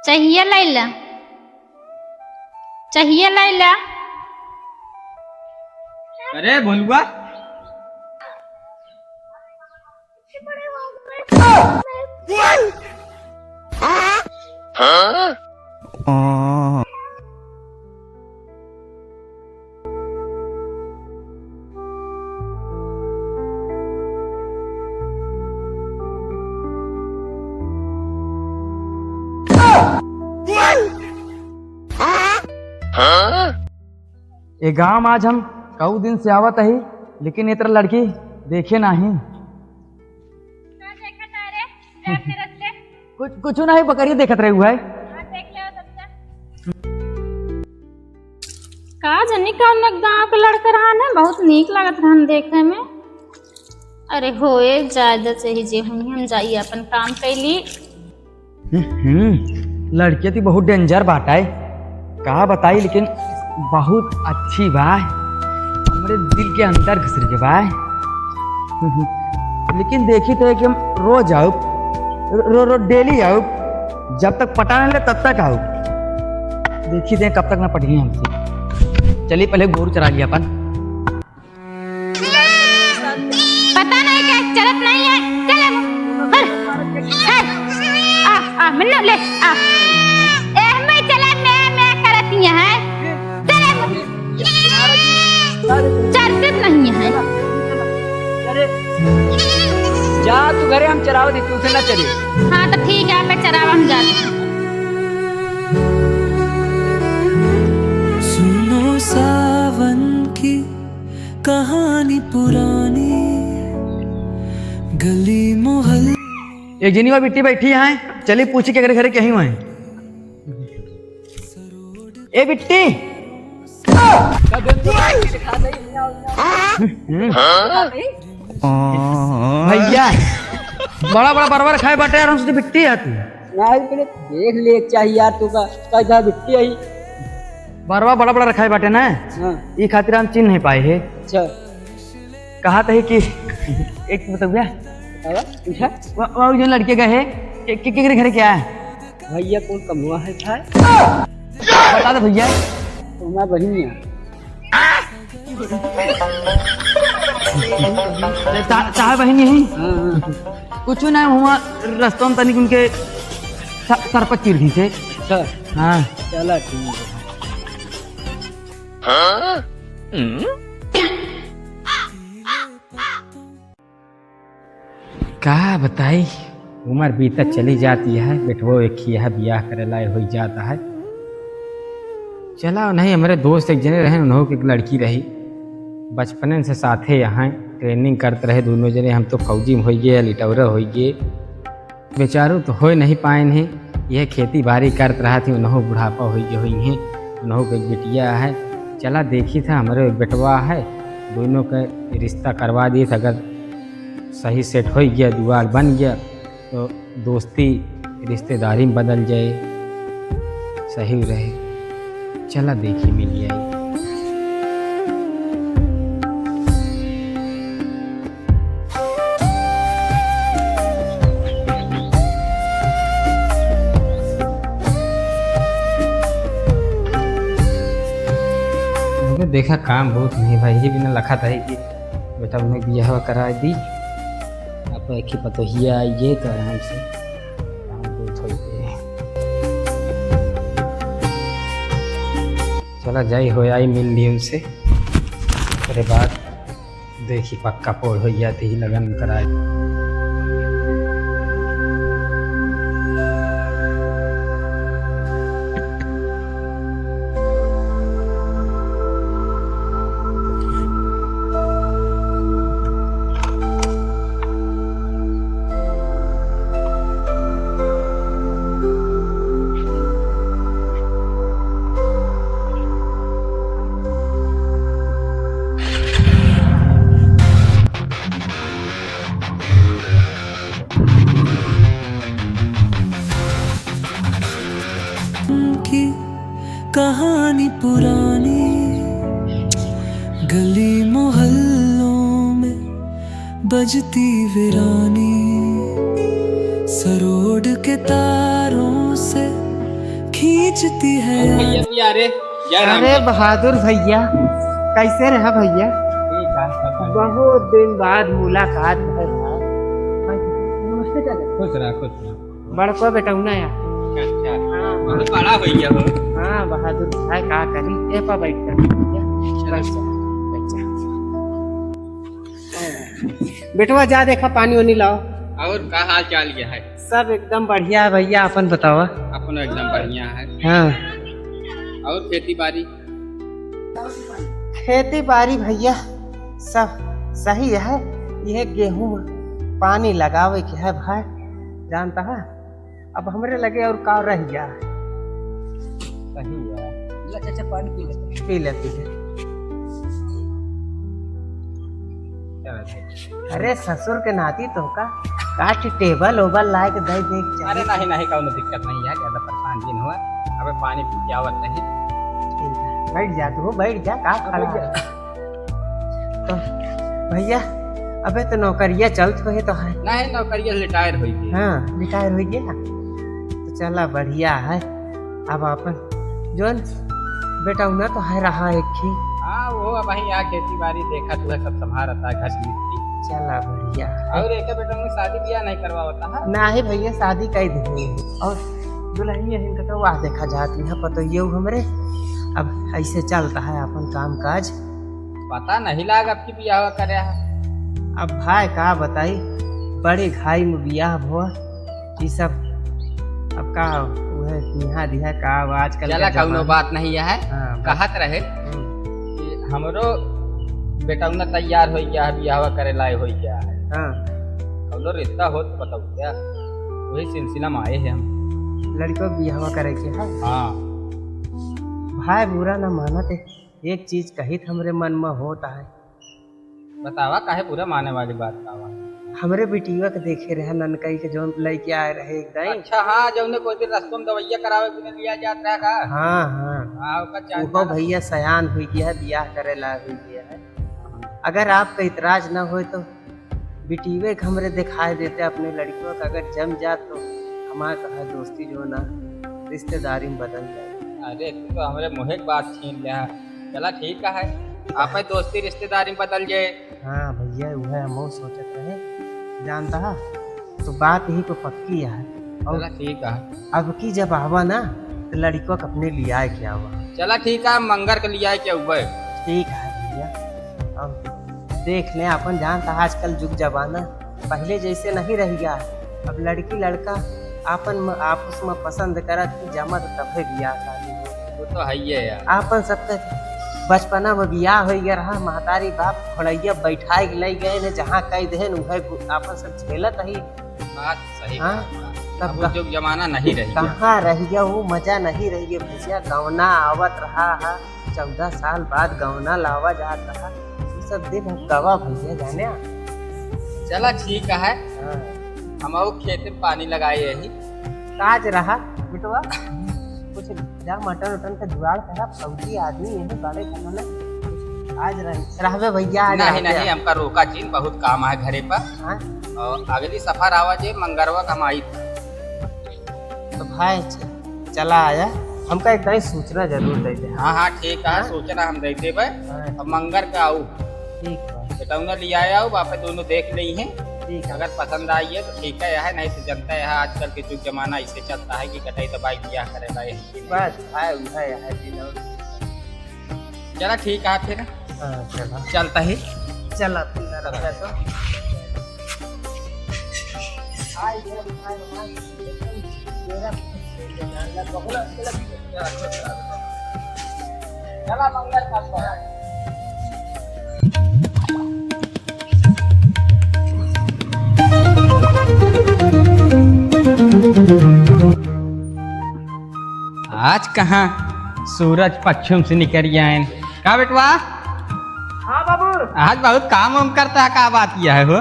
चाहिए लैला, चाहिए लैला। अरे भोलुआ ये गांव आज हम कऊ दिन से आवत ही, लेकिन इतर लड़की देखे नहीं। कुछ नहीं, बकरी देखत रहे हुआ है। का जनी कौन गांव के लड़का रहा ना, बहुत नीक लागत रहन देखे में। अरे होए ज्यादा सही जे हम जाइए अपन काम कैली। लड़की तो बहुत डेंजर बात है, कहा बताई, लेकिन बहुत अच्छी बा, हमारे दिल के अंदर घुस के बा। लेकिन देखी तो है कि हम रोज आओ, रो डेली आओ, जब तक पटा नहीं ले तब तक आओ। देखी थे कब तक ना पटी हमसे। चलिए पहले गोरू चरा लिया अपन। पता नहीं क्या चलत नहीं है, चले मन्नू ले आ ए मैं चले मैं करती है, चलते नहीं है। जा तू घरे, हम चराव दी, तू से ना चले। हाँ तो ठीक है, मैं चरावा हम जाते हैं। सुनो सावन की कहानी पुरानी, गली मोहल्ले। एक जनी बिट्टी बैठी है, चलिए पूछी के घरे कहीं हुए। ए बिट्टी भैया बड़ा बड़ा बराबर खाए बाटे यार, हमसे बिट्टी आती नहीं, मैंने देख ले चाहिए यार, तू का जा बिट्टी आई बरवा बड़ा बड़ा रखाए बाटे ना। हाँ। ये खातिर हम चिन्ह नहीं पाए है। अच्छा कहा था कि एक बताओ पूछा वो जो लड़के गए है कि घरे क्या है भैया, कौन कमुआ है था? बता दे भैया। तो मैं बनी चाहे बहनी है। हाँ। कुछ ना हुआ, रस्तों में तनिक उनके सर पर चिर दी थे। अच्छा हाँ चला ठीक है। का बताई, उम्र बीतत चली जाती है, बेटवो एक ही है, ब्याह करे लाए हो जाता है। चला नहीं, हमारे दोस्त एक जने रहे, उन्होंने एक लड़की रही, बचपन से साथे यहाँ ट्रेनिंग करते रहे दोनों जने। हम तो फौजी में हो गए, लिटौरा हो गए, बेचारों तो हो नहीं पाए नहीं। यह खेती बाड़ी करते रहा थी, उन्होंने बुढ़ापा हो गए हुई हैं, उन्होंने एक बेटिया है। चला देखी था, हमारे एक बेटवा है, दोनों का रिश्ता करवा दिए थे। अगर सही सेट हो गया, दुआर बन गया, तो दोस्ती रिश्तेदारी में बदल जाए, सही रहे। चला देखी मिल आई। देखा काम बहुत नहीं भाई, ये बिना लखा था कि बेटा उन्हें ब्याह करा दी, आप एक ही पतोहिया आइए तो आराम से काम बहुत हो गए। चला जाई हो आई मिल ली उनसे, उसके बाद देखी पक्का पोड़ हो जाती ही लगन कराए। कहानी पुरानी, गली मोहल्लों में बजती वीरानी, सरोड के तारों से खींचती है भैया पिया रे जय राम अरे बहादुर भैया, कैसे रहा भैया? बहुत दिन बाद मुलाकात है भाई। नमस्ते चाचा। खुश रहा खुश रहा। बड़को बेटौना या अच्छा बहुत बड़ा भैया हो। हाँ बहादुर भाई का करी ए पा बैठ कर भैया, बैठ जा, बैठ जा। बेटवा जा देखा पानी वानी लाओ। और का हाल चाल क्या है? सब एकदम बढ़िया है भैया, अपन बताओ। अपन एकदम बढ़िया है। हाँ और खेती बाड़ी? खेती बाड़ी भैया सब सही है। यह गेहूं पानी लगावे के है भाई, जानता है। अब हमरे लगे और का रह गया। सही है। ला चाचा पानी पी ले। पी ले पी ले। अरे ससुर के नाती तो का काट टेबल ओबल लाए के दे दे। अरे नहीं नहीं कौनो दिक्कत नहीं है, ज्यादा परेशान दिन हुआ। अबे पानी पी के आवत नहीं। बैठ जा तू, बैठ जा, का खड़ा है? तो भैया अबे तो नौकरिया चलत हो तो है। नहीं नौकरिया रिटायर हो गई। हाँ रिटायर हो गया तो चला बढ़िया है। अब अपन जोन बेटा उन्हें तो है रहा एक ही। हाँ वो अब वही यहाँ खेती बाड़ी देखा तू है, सब संभालता है, घर मिट्टी। चला बढ़िया। और एक बेटा में शादी ब्याह नहीं करवाता है? ना ही भैया शादी कई दिन और दुल्हन यही का तो वाह देखा जाती है, पता ये हमरे। अब ऐसे चलता है अपन काम काज। पता नहीं लाग अब की ब्याह करे है। अब भाई का बताई, बड़े घाई में बियाह हुआ ये सब। अब का वह निहा दिहा का आजकल चला कौनो बात नहीं है। हाँ, कहत रहे कि हमरो बेटा उन्हें तैयार हो गया है, ब्याह करे लाए हो गया है। हाँ कौनो रिश्ता हो तो बताओ क्या, वही सिलसिला में आए हैं हम। लड़को बियाह करे के है। हाँ भाई बुरा न मानत, एक चीज कही हमरे मन में होता है। बतावा काहे पूरा माने वाली बात कावा? हमरे बेटिया के देखे रहे ननकई के जो लड़के आए रहे एकदम। अच्छा हाँ जब ने कोई दिन रास्तों में दवाइया करावे बिना लिया जात रहा का। हाँ हाँ हाँ उसका चार्ज वो भैया सयान हुई गया है, बियाह करे ला हुई गया है। अगर आपका इतराज ना हो तो बेटीवे के हमरे दिखाई देते अपने लड़कियों का, अगर जम जात तो हमारा कहा दोस्ती जो ना रिश्तेदारी में बदल जाए। अरे तू तो हमारे मुँह की बात छीन लिया। चला ठीक है, आप दोस्ती रिश्तेदारी में बदल जाए। हाँ भैया वह हम सोचत रहे, जानता है तो बात ही तो पक्की है। और चला ठीक है। अब की जब आवा ना तो लड़कियों को अपने लिए आए क्या हुआ। चला ठीक है, मंगर के लिया है क्या हुआ? ठीक है भैया। अब देख ले अपन, जानता आजकल युग जमाना पहले जैसे नहीं रह गया। अब लड़की लड़का आपन आपस में पसंद करत की जमा तो तबे बियाह शादी हो। वो तो है ही है यार। आपन सबके बचपना में बियाह हो गया रहा, महतारी बाप खड़ैया बैठाए के ले गए ने जहाँ कई दे वह आपन सब झेलत ही। बात सही। हाँ, तब वो जो जमाना नहीं रही। कहाँ रह गया वो मजा नहीं रही है भैया। गौना आवत रहा है, 14 साल बाद गौना लावा जात रहा, ये सब दिन हम गवा भैया जाने। चला ठीक है, हाँ। हम खेत में पानी लगाए यही। काज रहा बिटवा, कुछ जा मटन उटन का जुगाड़ करा, फौजी आदमी यही बड़े खाना आज रहबे भैया। आज नहीं नहीं हमका रोका चीन, बहुत काम है घरे पर। हाँ? और अगली सफर आवा जे मंगरवा कमाई था। तो भाई चला आया, हमका एक तरह सूचना जरूर दे दे। हाँ हाँ ठीक है, सूचना हम दे देवे। अब मंगर का आऊ ठीक है, बेटा लिया आओ, वापस दोनों देख ली हैं। ठीक है। अगर पसंद आई है तो ठीक है, नहीं तो जनता है आजकल के जुग जमाना ऐसे चलता है कि कटाई दबाई ब्याह करेगा यही। बस भाई उधर है दिनों। चला ठीक है फिर। हाँ चला चलता ही। चला रखा तो चला मंगल का आज कहाँ सूरज पश्चिम से निकल आए का बेटवा? हाँ बाबू, आज बहुत काम वाम करता है, का बात यह है हो?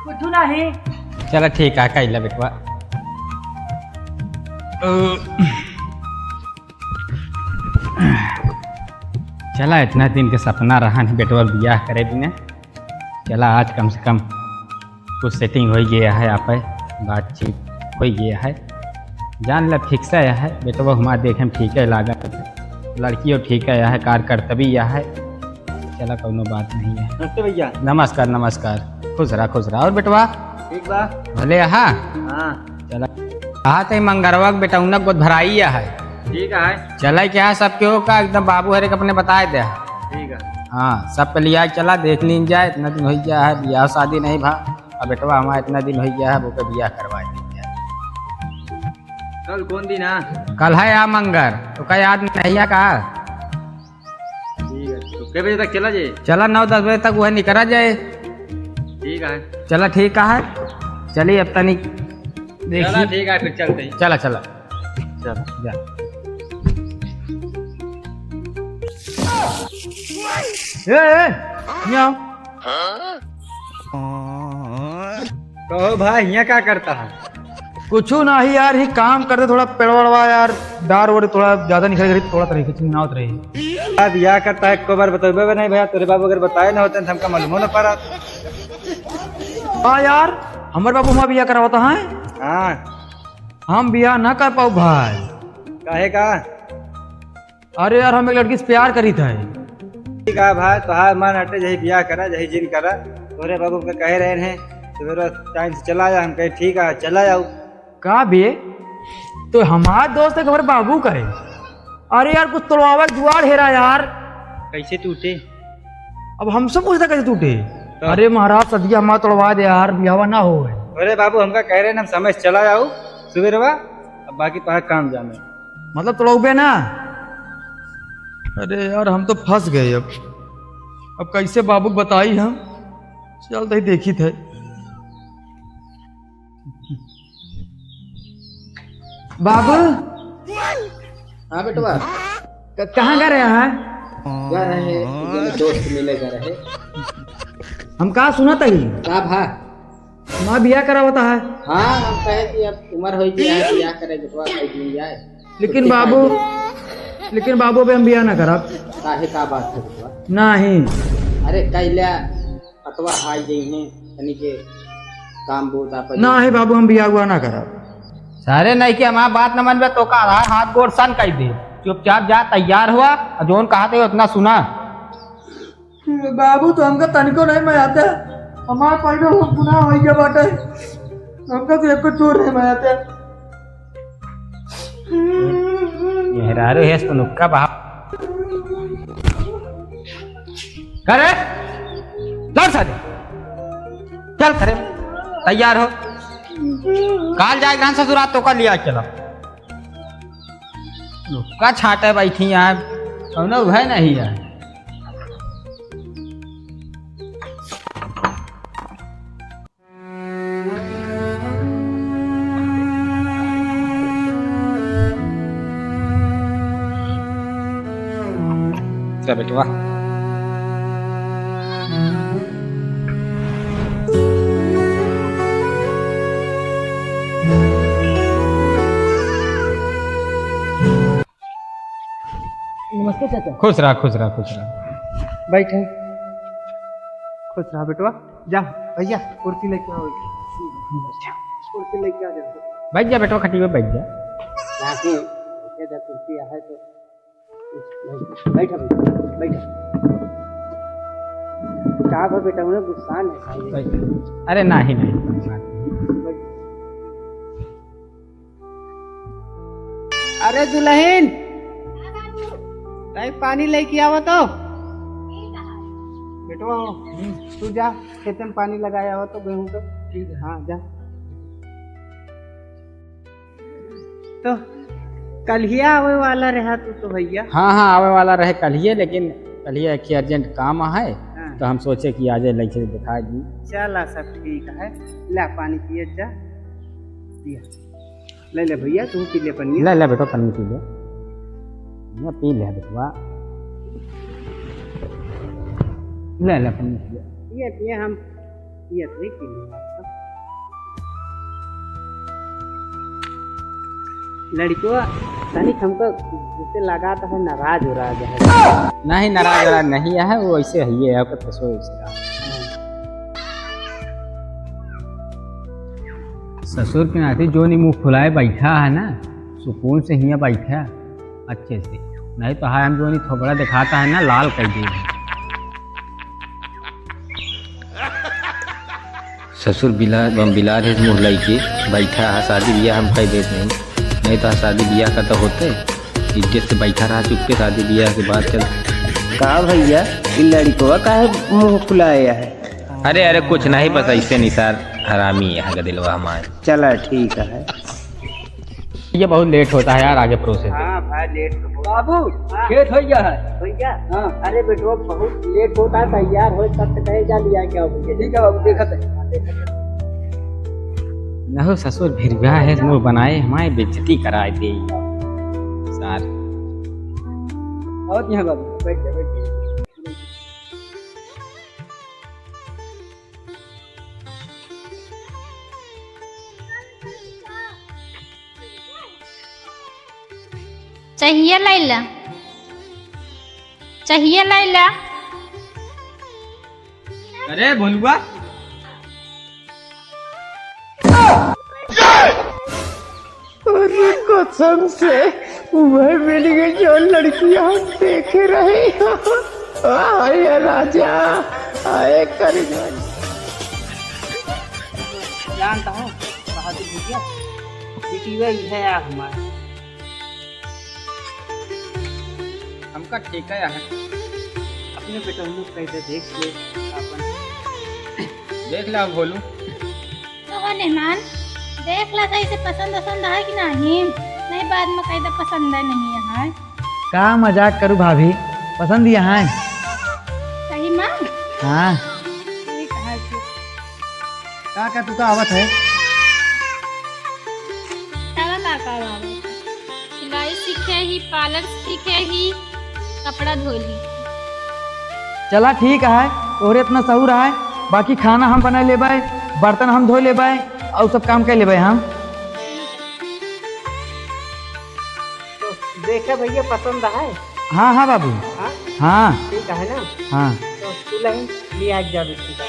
कुछ नहीं। चलो ठीक है, कैला बेटवा। चला इतना दिन के सपना रहा नहीं बेटवा ब्याह करे बिना। चला आज कम से कम कुछ सेटिंग हो गया है, आप बातचीत हो गया है। जान ल फिक्स है बेटवा हमारा देखे में ठीक है लागत लड़की और ठीक है कार कर्तव्य यह है चला कोनो बात नहीं है। नमस्ते भैया। नमस्कार नमस्कार खुश रहा और बेटवा ठीक बा। भले यहाँ हाँ चला कहा थे मंगरवा बेटा उनक बहुत भराई है ठीक है। चला क्या है सब क्यों का एकदम बाबू हरे अपने बताए दे ठीक है। हाँ सब पे लिया चला देख लीन जाए इतना दिन हो गया है ब्याह शादी नहीं भा अब बेटवा हमारा इतना दिन हो गया है वो पे ब्याह करवा दीजिए। कल कौन दिन है? कल है या मंगर तो क्या याद नहीं है कहा ठीक है। तो कितने बजे तक चला जाए? चला 9-10 बजे तक वह निकला जाए। ठीक है। चला ठीक है चलिए अब तनी चला देखिए ठीक है फिर चलते हैं। चला चला चला जा म्याऊ कहो भाई यहाँ क्या करता है? कुछ ना ही यार ही काम करते थोड़ा पेड़ वड़वा यार डार वोड़ थोड़ा ज्यादा निकल गई थोड़ा तरीके से नावत रही। अब यह करता है को बार बताओ नहीं भैया तेरे बाबू अगर बताए ना होते तो हमका मालूम ना पड़ा। हाँ यार हमारे बाबू हमारा बिया करावता है हाँ हम बिया ना कर पाऊ भाई। काहे का? अरे यार हम एक लड़की से प्यार करी था। ठीक है भाई तो हाँ मान हटे जही ब्याह करा जही जिन करा तोरे बाबू के कहे रहे हैं सवेरे टाइम से चला जा हम कहे ठीक है चला जाऊ। का बे तो हमारा दोस्त है हमारे बाबू का है। अरे यार कुछ तोड़वावा जुआर हेरा यार कैसे टूटे? अब हमसे पूछता कैसे टूटे? अरे महाराज सदिया हमारा तोड़वा दे यार बियावा ना हो। अरे बाबू हमका कह रहे हैं हम समय से चला जाऊ सवेरे अब बाकी तो काम जाने मतलब तोड़बे ना। अरे यार हम तो फंस गए अब कैसे बाबू को बताई हम चलते ही देखी थे। बाबू हाँ बेटवा कहाँ गए हैं? जा रहे हैं दोस्त मिले जा रहे हम कहा सुना था ही का भा माँ बिया करा होता है। हाँ हम कहे कि अब उम्र हो गई है ब्याह करे बेटवा कहीं दिन जाए। लेकिन बाबू अभी हम बिया ना करा। काहे का बात है बेटवा? नहीं अरे कैला अतवा हाई गई हैं तनी के काम बोता पर नहीं बाबू हम बिया हुआ ना करा। सारे नहीं कि हमारा बात न मनबे तो का आधार हाथ गोड़ सन कह दे चुपचाप जा तैयार हुआ और जोन कहा थे उतना सुना। बाबू तो हमका तनिको नहीं मैं आता हमारा पहले गुनाह हो गया बाटे हमका तो एक चोर नहीं मैं आता। मेहरारू है तो नुक्का बहा करे लड़ सादे चल करे तैयार हो काल जाए ग्रहण ससुरात तो का लिया चलो नुक्का छाटे बैठी यहाँ कौनो भय नहीं है। बेटवा नमस्ते चाचा। खुश रहा बैठे खुश रहा बेटवा जा भैया कुर्सी लेके आओ कुर्सी लेके आ जाते बैठ जा बेटवा खटी में बैठ जा कुर्सी है तो बैठा बैठा कहा पर बेटा उन्हें गुस्सान है। अरे नहीं अरे दुल्हन नहीं पानी लेके आवा तो बेटवा तू जा खेत में पानी लगाया हो तो गेहूं का। ठीक है हाँ जा तो कल ही आवे वाला रहा तू तो भैया। हाँ आवे वाला रहे कल ही लेकिन कल ही एक अर्जेंट काम है तो हम सोचे कि आज लड़के दिखा दी। चला सब ठीक है ला पानी पिए जा पिया ले ले भैया तू पी ले पानी ले बेटा पानी पी ले पी ले बेटवा ले पानी पिए पिए हम पिए नहीं पी ले लड़कियों तनिक हमको जिससे लगाता है नाराज हो रहा है। नहीं नाराज नहीं है वो ऐसे है आपको तो ससुर के नाते जो नहीं मुँह फुलाए बैठा है ना, सुकून से हियाँ बैठा अच्छे से, नहीं तो हाय हम जो नहीं थोबड़ा दिखाता है ना, लाल कर दिए। ससुर बिलार है मुँह लैके बैठा है, शादी ब्याह हम कह देते नहीं तो शादी ब्याह का तो होते इज्जत से बैठा रहा चुपके, शादी ब्याह के बाद चल। कहा भैया इन लड़कों का मुँह फुलाया है? अरे अरे कुछ नहीं, बस ऐसे निसार हरामी है दिलवा हमारे। चला ठीक है। ये बहुत लेट होता है यार आगे प्रोसेस। हाँ भाई लेट बाबू खेत हो गया है। हो गया? हाँ। अरे बेटो बहुत लेट होता है, तैयार हो तब तक कहे जा लिया क्या हो? ठीक है बाबू देखते हैं। न ससुर भिरवा है मुँह बनाए हमारे बेइज्जती कराए दे सार। और यहाँ बाबू बैठ जा बैठ जा। चाहिए लैला, चाहिए लैला। अरे भोलुआ अरे कसम से वह मिल गई जो लड़की हम देख रहे हैं। आए राजा आए कर जानता हूँ बहादुर भैया बेटी वही है हमारे। हमका ठेका है अपने बेटा लोग कैसे देख ले अपन देख ला भोलू। तो मेहमान देख ला सही से पसंद है कि नहीं, नहीं बाद में कहीं पसंद है नहीं है। का मजाक करूँ भाभी, पसंद यहाँ है। सही माँ हाँ ठीक है। का तू का आवत है? चला काका बाबू सिलाई सीखे ही, पार्लर सीखे ही, कपड़ा धोली। चला ठीक है, और इतना सहूर है। बाकी खाना हम बना ले बाय, बर्तन हम धो ले बाय, और सब काम कर ले बाय हम। तो देखे भैया पसंद है? हाँ हाँ बाबू हाँ हाँ ठीक है ना। हाँ। तो तू लगे लिया जा बेटी का।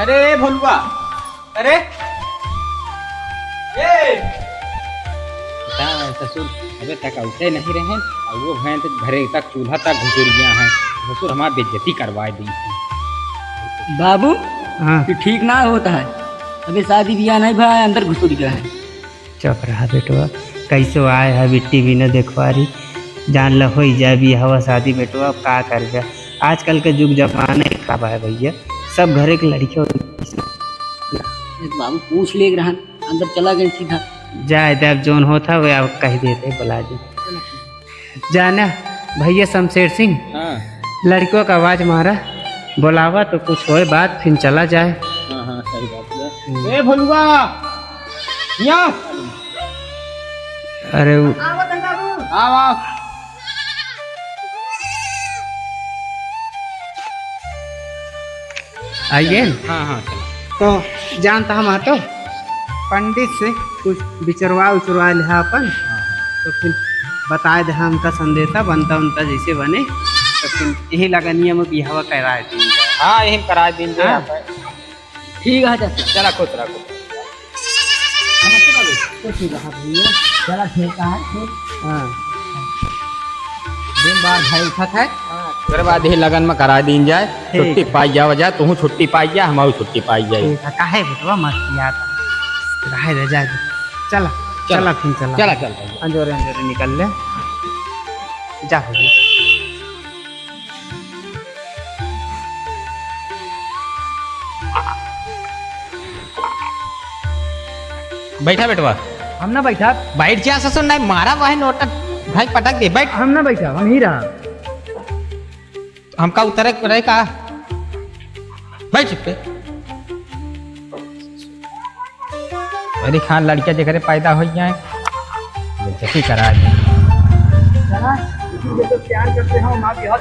अरे भोलुआ अरे ससुर अबे तक उठे नहीं रहे और वो भैंस घरे तक चूल्हा तक घुसुर गया है। ससुर हमारी बेइज्जती करवाए दी थी। बाबू हाँ ये ठीक ना होता है, अभी शादी ब्याह नहीं भाई अंदर घुसुर गया है। चुप रहा बेटवा, कैसे आए है बिट्टी भी न देखवा रही, जान ल हो जाए भी हवा शादी बेटवा। अब का कर जा, आजकल के युग जमाना खराब है भैया, सब घरे के लड़कियों बाबू पूछ ले रहा अंदर चला गया सीधा। जाए देव जोन होता वह अब कह देते बुला दे। जाना भैया शमशेर सिंह हाँ लड़कियों का आवाज मारा, बुलावा तो कुछ हो बात फिर चला जाए। हाँ हाँ सही बात है। ए भोलुआ यहाँ अरे आओ आओ। आइए। हाँ हाँ चलो। तो जानता हम तो पंडित से कुछ विचरवा उचरवा लिया अपन, तो फिर बताए दे हमका संदेशा बनता उनता जैसे बने, तो फिर यही लगनिया में बिहावा करा दी। हाँ यही करा दिन दे। हाँ। ठीक है चाचा। चला खुश रखो। चला ठीक है। हाँ दिन बाद भाई उठत है, फिर बाद ही लगन में करा दी जाए। ठीक छुट्टी पाई जा वजह तू छुट्टी पाई जा, हमारी छुट्टी पाई जाए। ठीक है, काहे बेटवा मस्त याद रहे रह जा। चला चला फिर चला चला चल अंजोरे अंजोरे निकल ले जा भैया। बैठा बेटवा। हम ना बैठा, बैठ जा ससुर, नहीं मारा वह नोटक भाई पटक दे। बैठ। हम ना बैठा, हम ही रहा। हमका उतरे रहे का बैठ पे। मेरी खान लड़कियां जगह पैदा हो जाए बेइज्जती करा दी। प्यार करते हो माँ भी हाथ